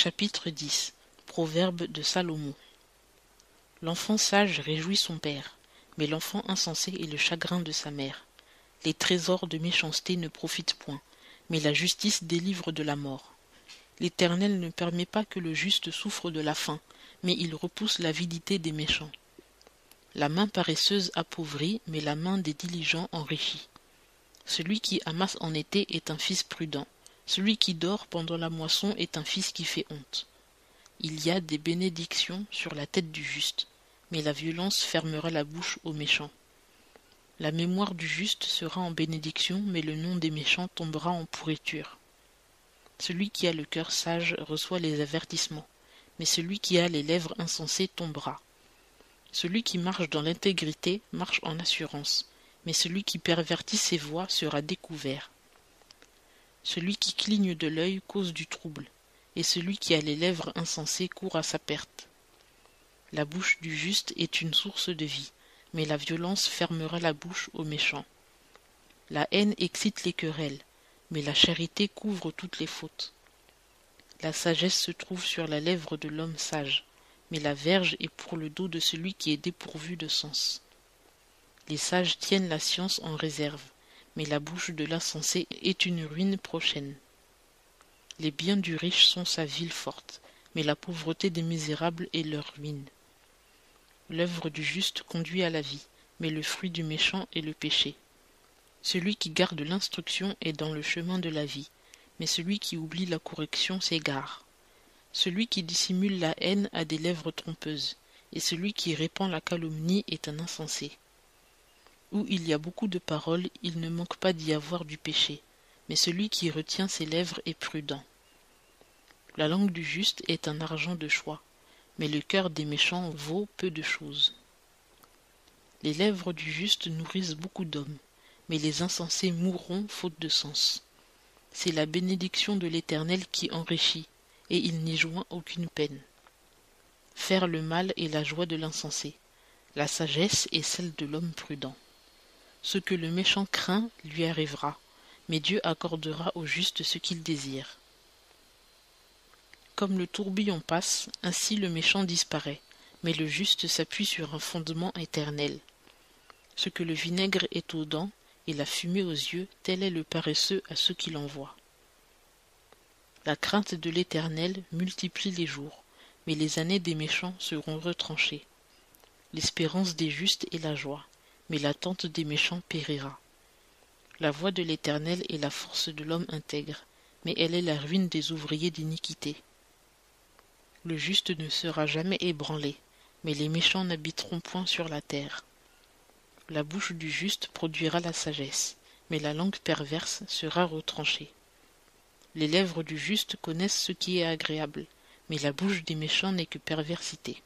Chapitre 10. Proverbe de Salomon. L'enfant sage réjouit son père, mais l'enfant insensé est le chagrin de sa mère. Les trésors de méchanceté ne profitent point, mais la justice délivre de la mort. L'Éternel ne permet pas que le juste souffre de la faim, mais il repousse l'avidité des méchants. La main paresseuse appauvrit, mais la main des diligents enrichit. Celui qui amasse en été est un fils prudent. Celui qui dort pendant la moisson est un fils qui fait honte. Il y a des bénédictions sur la tête du juste, mais la violence fermera la bouche aux méchants. La mémoire du juste sera en bénédiction, mais le nom des méchants tombera en pourriture. Celui qui a le cœur sage reçoit les avertissements, mais celui qui a les lèvres insensées tombera. Celui qui marche dans l'intégrité marche en assurance, mais celui qui pervertit ses voies sera découvert. Celui qui cligne de l'œil cause du trouble, et celui qui a les lèvres insensées court à sa perte. La bouche du juste est une source de vie, mais la violence fermera la bouche aux méchants. La haine excite les querelles, mais la charité couvre toutes les fautes. La sagesse se trouve sur la lèvre de l'homme sage, mais la verge est pour le dos de celui qui est dépourvu de sens. Les sages tiennent la science en réserve, mais la bouche de l'insensé est une ruine prochaine. Les biens du riche sont sa ville forte, mais la pauvreté des misérables est leur ruine. L'œuvre du juste conduit à la vie, mais le fruit du méchant est le péché. Celui qui garde l'instruction est dans le chemin de la vie, mais celui qui oublie la correction s'égare. Celui qui dissimule la haine a des lèvres trompeuses, et celui qui répand la calomnie est un insensé. Où il y a beaucoup de paroles, il ne manque pas d'y avoir du péché, mais celui qui retient ses lèvres est prudent. La langue du juste est un argent de choix, mais le cœur des méchants vaut peu de choses. Les lèvres du juste nourrissent beaucoup d'hommes, mais les insensés mourront faute de sens. C'est la bénédiction de l'Éternel qui enrichit, et il n'y joint aucune peine. Faire le mal est la joie de l'insensé, la sagesse est celle de l'homme prudent. Ce que le méchant craint lui arrivera, mais Dieu accordera au juste ce qu'il désire. Comme le tourbillon passe, ainsi le méchant disparaît, mais le juste s'appuie sur un fondement éternel. Ce que le vinaigre est aux dents et la fumée aux yeux, tel est le paresseux à ceux qui l'envoient. La crainte de l'Éternel multiplie les jours, mais les années des méchants seront retranchées. L'espérance des justes est la joie, mais l'attente des méchants périra. La voix de l'Éternel est la force de l'homme intègre, mais elle est la ruine des ouvriers d'iniquité. Le juste ne sera jamais ébranlé, mais les méchants n'habiteront point sur la terre. La bouche du juste produira la sagesse, mais la langue perverse sera retranchée. Les lèvres du juste connaissent ce qui est agréable, mais la bouche des méchants n'est que perversité.